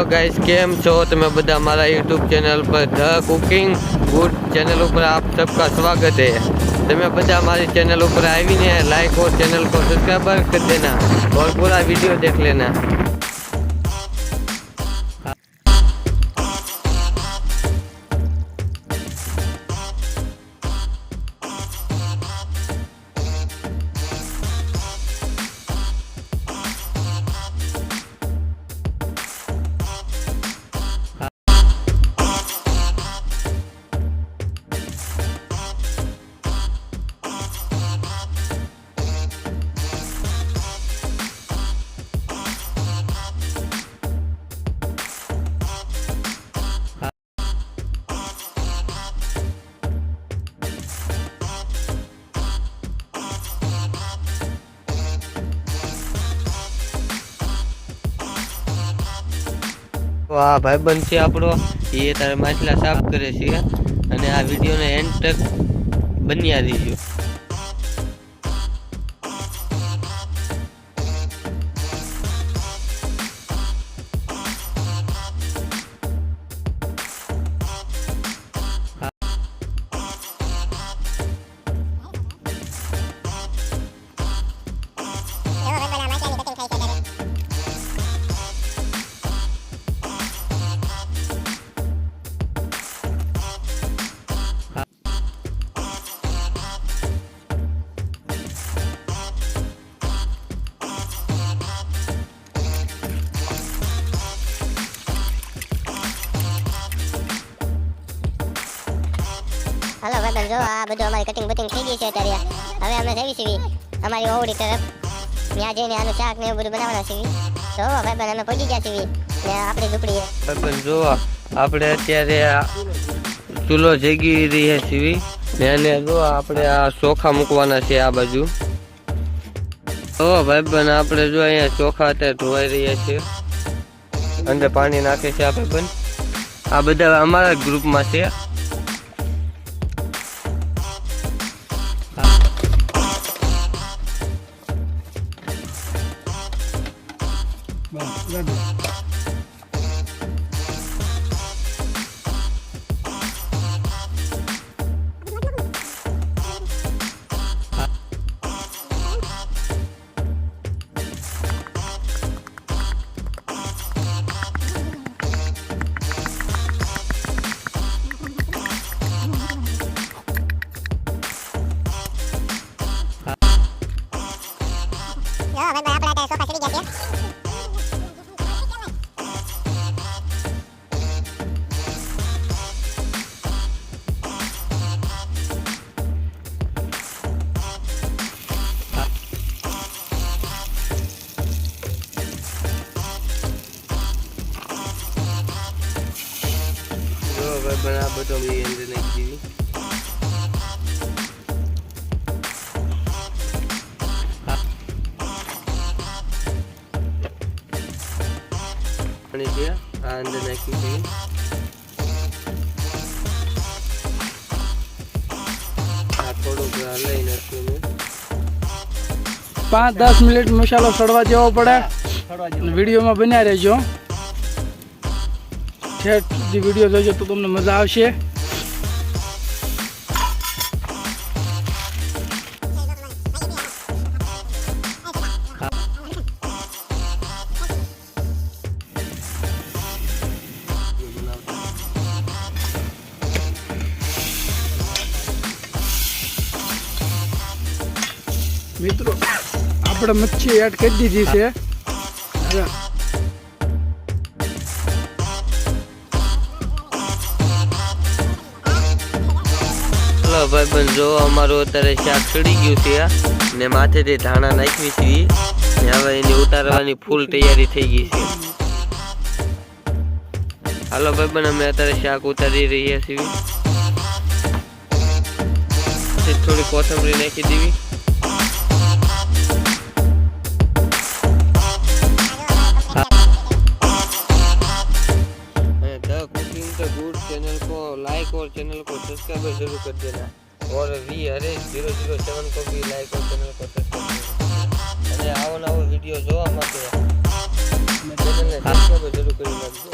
Hello guys केम छो તમે બધા મારા YouTube channel per the cooking good channel ઉપર આપ सबका स्वागत है। તમે બધા મારી चैनल ऊपर आવીને लाइक और चैनल को सब्सक्राइब कर देना और पूरा वीडियो देख लेना। आ भाईबंध छे आपणो ये तारे माछला साफ करे छे अने आ विडियो ने एंड तक बन्या रहीजो। हेलो भाई जो आ બધું અમારી કટિંગ બટિંગ થઈ ગઈ છે અત્યારે હવે અમે જઈ સીવી અમારી ઓવડી તરફ ત્યાં જઈને આનું શાક ને બધું બનાવવાના સીવી તો ભાઈ બન અમે પહોંચી ગયા સીવી ને આપણી ઝૂંપડી ભાઈ બન જો આપણે અત્યારે ચૂલો જગી રહી છે સીવી ને અને જો આપણે આ ચોખા મૂકવાના છે આ બાજુ। તો ભાઈ બન આપણે જો અહીંયા ચોખા અત્યારે ધોવાઈ રહ્યા છે અંદર પાણી નાખે છે આ ભાઈ બન આ બધા અમારા ગ્રુપમાં છે। बना बटो भी अंदर नाखी दी पानी दिया अंदर नाखी दी थोड़ो लई नाख्યું મેં 5-10 મિનિટ મસાલો સડવા દેવો પડે વિડીયોમાં બન્યા રહેજો છેક સુધી વિડીયો જોજો તો તમને મજા આવશે। મિત્રો આપણે મચ્છી એડ કરી દીધી છે। भाई बन जो अमारो अत्यारे शाक चढ़ी गયું છે ને માથેથી ધાણા નાખવી છે ને હવે એની ઉતારવાની ફૂલ તૈયારી થઈ ગઈ છે। હાલો ભાઈ બન અમે અત્યારે શાક ઉતારી રહ્યા છીએ થોડી કોથમરી નાખી દેવી the cooking the good channel को लाइक और चैनल को सब्सक्राइब जरूर कर देना और V007 को भी लाइक और चैनल को सब्सक्राइब અને આવો નવો વિડિયો જોવા માટે ચેનલને સબસ્ક્રાઇબ જરૂર કરી નાખજો।